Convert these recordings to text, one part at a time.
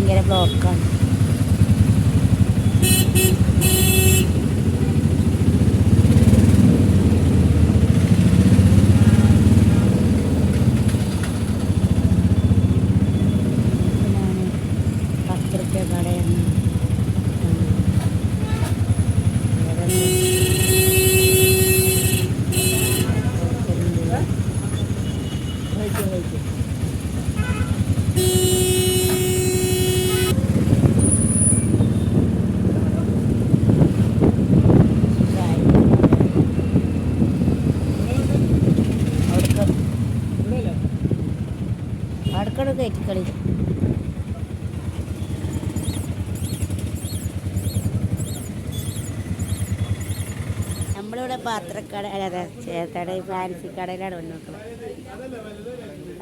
ഭയങ്കര ബ്ലോക്കാണ്. അടുക്കള കയറ്റിക്കളി. നമ്മളിവിടെ പാത്രക്കട അതെ ചേർക്കട ഫാൻസി കടയിലാണ് വന്ന് നോക്കുന്നത്.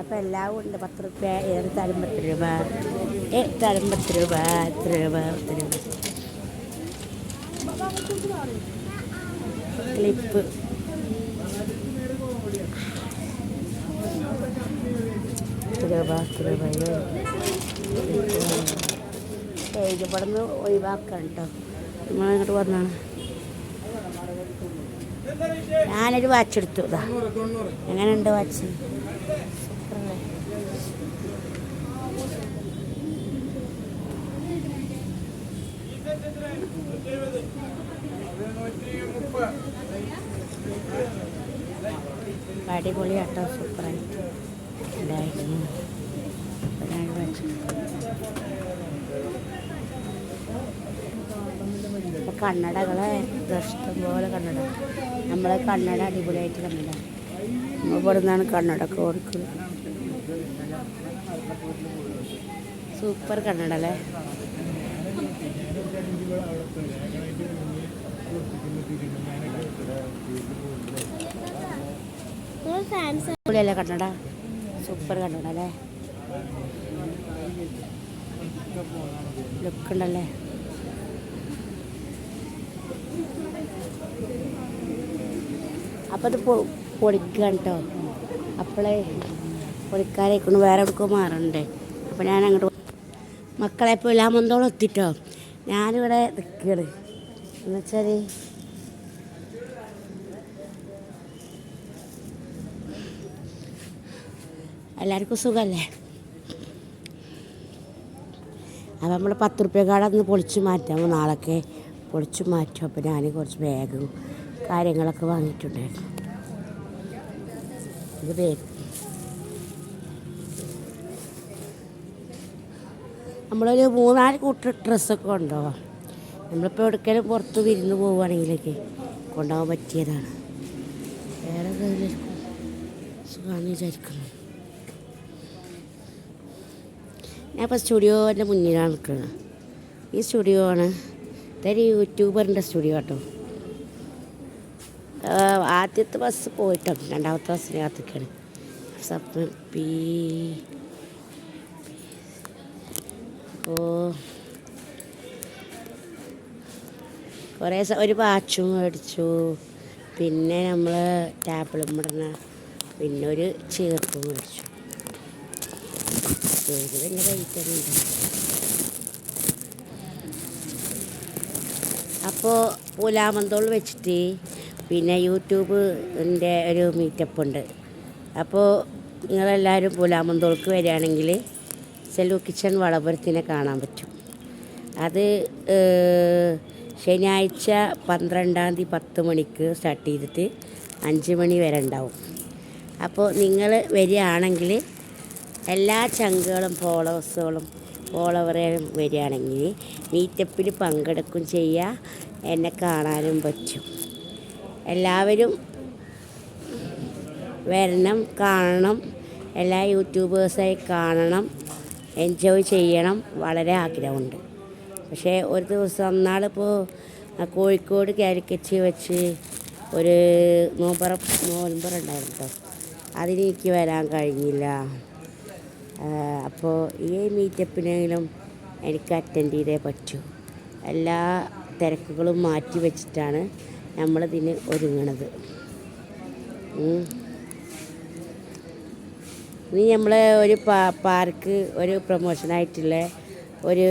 അപ്പോൾ എല്ലാം ഉണ്ട്. 10 റുപ്യ, ഏത് തരം 10 രൂപ, തരം 10 രൂപ, 10 രൂപ, 10 രൂപ. ക്ലിപ്പ് രൂപ ഇവിടെ നിന്ന് ഒഴിവാക്കാം കേട്ടോ. നമ്മളിങ്ങോട്ട് വന്നാണ്. ഞാനൊരു വാച്ച് എടുത്തു. ഇതാ എങ്ങനെയുണ്ട് വാച്ച്? അടിപൊളിയാട്ടോ, സൂപ്പറായിട്ട് ഉണ്ടായിരുന്നു. കണ്ണടകളെ ഇഷ്ടം പോലെ കണ്ണട. നമ്മളെ കണ്ണട അടിപൊളിയായിട്ട് കണ്ണട. നമ്മൾ ഇവിടെ നിന്നാണ് കണ്ണടൊക്കെ കൊടുക്കുന്നത്. സൂപ്പർ കണ്ണട അല്ലേ? അടിപൊളിയല്ലേ കണ്ണട? സൂപ്പർ കണ്ണട അല്ലേ? ലുക്ക് ഉണ്ടല്ലേ? അപ്പോൾ അത് പൊളിക്കുകയാണ് കേട്ടോ. അപ്പോളേ പൊളിക്കാരേക്കൊണ്ട് വേറെ എവിടെക്കോ മാറണ്ടേ. അപ്പോൾ ഞാൻ അങ്ങോട്ട് മക്കളെ ഇപ്പോൾ എല്ലാം മന്തോളം എത്തിട്ടോ. ഞാനിവിടെ നിൽക്കുകയാണ്. എന്നുവെച്ചാൽ എല്ലാവർക്കും സുഖമല്ലേ? അപ്പോൾ നമ്മൾ 10 റുപ്യ കാർഡൊന്ന് പൊളിച്ച് മാറ്റാം. നാളൊക്കെ പൊളിച്ച് മാറ്റും. അപ്പോൾ ഞാൻ കുറച്ച് ബാഗും കാര്യങ്ങളൊക്കെ വാങ്ങിയിട്ടുണ്ടായിരുന്നു. ഇത് ബാഗ് നമ്മളൊരു 3-4 കൂട്ടർ ഡ്രസ്സൊക്കെ കൊണ്ടുപോകാം. നമ്മളിപ്പോൾ എവിടേക്കെങ്കിലും പുറത്ത് വിരുന്ന് പോവുകയാണെങ്കിലൊക്കെ കൊണ്ടുപോകാൻ പറ്റിയതാണ്. വേറെ കയ്യിലിരിക്കും സുഖമാണെന്ന് വിചാരിക്കുന്നു. ഞാനിപ്പോൾ സ്റ്റുഡിയോൻ്റെ മുന്നിലാണ് നിൽക്കുന്നത്. ഈ സ്റ്റുഡിയോ ആണ്, ഇതൊരു യൂട്യൂബറിൻ്റെ സ്റ്റുഡിയോ കേട്ടോ. ആദ്യത്തെ ബസ് പോയിട്ടാണ്, രണ്ടാമത്തെ ബസ്സിന് കാത്തിക്കാണ്. അപ്പോൾ കുറേ ഒരു വാച്ചും മേടിച്ചു. പിന്നെ നമ്മൾ ടാബിളും ഇടുന്ന പിന്നെ ഒരു ചീർപ്പും മേടിച്ചു. വലിയ റേറ്റൊന്നുമില്ല. അപ്പോൾ പുലാമന്തോൾ വെച്ചിട്ട് പിന്നെ യൂട്യൂബിൻ്റെ ഒരു മീറ്റപ്പ് ഉണ്ട്. അപ്പോൾ നിങ്ങളെല്ലാവരും പുലാമന്തോൾക്ക് വരികയാണെങ്കിൽ സെലു കിച്ചൺ വളപുരത്തിനെ കാണാൻ പറ്റും. അത് ശനിയാഴ്ച 12-ാം തീയതി 10 മണിക്ക് സ്റ്റാർട്ട് ചെയ്തിട്ട് 5 മണി വരെ ഉണ്ടാവും. അപ്പോൾ നിങ്ങൾ വരികയാണെങ്കിൽ എല്ലാ ചങ്കുകളും ഫോളോവറും വരികയാണെങ്കിൽ മീറ്റപ്പിൽ പങ്കെടുക്കും ചെയ്യുക, എന്നെ കാണാനും പറ്റും. എല്ലാവരും വരണം, കാണണം, എല്ലാ യൂട്യൂബേഴ്സായി കാണണം, എൻജോയ് ചെയ്യണം. വളരെ ആഗ്രഹമുണ്ട്. പക്ഷേ ഒരു ദിവസം നാളിപ്പോൾ കോഴിക്കോട് കാലിക്കറ്റ് വെച്ച് ഒരു നോമ്പറുണ്ടായിരുന്നു കേട്ടോ. അതിനെനിക്ക് വരാൻ കഴിഞ്ഞില്ല. അപ്പോൾ ഈ മീറ്റപ്പിനെങ്കിലും എനിക്ക് അറ്റൻഡ് ചെയ്തേ പറ്റൂ. എല്ലാ തിരക്കുകളും മാറ്റി വെച്ചിട്ടാണ് നമ്മളിതിന് ഒരുങ്ങണത്. ഇനി നമ്മൾ ഒരു പാർക്ക് ഒരു പ്രൊമോഷനായിട്ടുള്ള ഒരു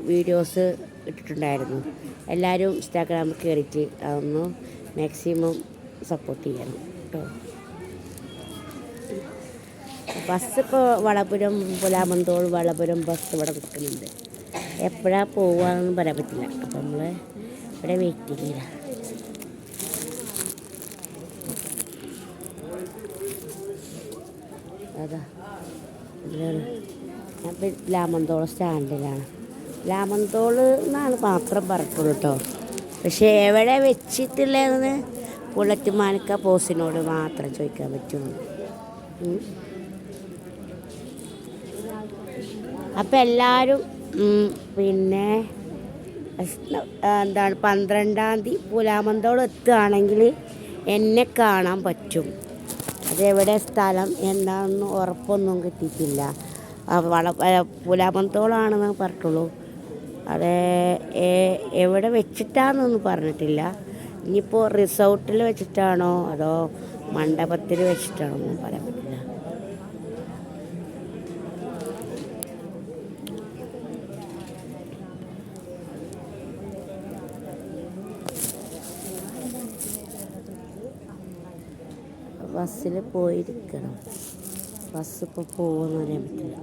വീഡിയോസ് ഇട്ടിട്ടുണ്ടായിരുന്നു. എല്ലാവരും ഇൻസ്റ്റാഗ്രാമിൽ കയറിയിട്ട് അതൊന്ന് മാക്സിമം സപ്പോർട്ട് ചെയ്യണം കേട്ടോ. ബസ് ഇപ്പോൾ വളപുരം പുലാമന്തോൾ വളപുരം ബസ് ഇവിടെ നിൽക്കുന്നുണ്ട്. എപ്പോഴാണ് പോവുകയെന്നൊന്നും പറയാൻ പറ്റില്ല. അപ്പം നമ്മൾ ഇവിടെ വെയിറ്റ് ചെയ്യില്ല. അതാ ഞാൻ ലാമന്തോൾ സ്റ്റാൻഡിലാണ്. ലാമന്തോൾ എന്നാണ് മാത്രം പറഞ്ഞിട്ടുള്ളൂ കേട്ടോ. പക്ഷേ എവിടെ വെച്ചിട്ടുള്ളതെന്ന് പുള്ളറ്റുമാനിക്ക പോസിനോട് മാത്രം ചോദിക്കാൻ പറ്റുള്ളൂ. അപ്പം എല്ലാവരും പിന്നെ എന്താണ് 12-ാം തീയതി പുലാമന്തോൾ എത്തുകയാണെങ്കിൽ എന്നെ കാണാൻ പറ്റും. അതെവിടെ സ്ഥലം എന്താണെന്ന് ഉറപ്പൊന്നും കിട്ടിയിട്ടില്ല. പുലാമന്തോളാണെന്ന് പറഞ്ഞിട്ടുള്ളൂ. അത് എവിടെ വെച്ചിട്ടാണെന്നൊന്നും പറഞ്ഞിട്ടില്ല. ഇനിയിപ്പോൾ റിസോർട്ടിൽ വെച്ചിട്ടാണോ അതോ മണ്ഡപത്തിൽ വെച്ചിട്ടാണോ ഒന്നും പറയാൻ പറ്റില്ല. ബസ്സിൽ പോയിരിക്കണം. ബസ് ഇപ്പോൾ പോകുമെന്ന് പറയാൻ പറ്റില്ല.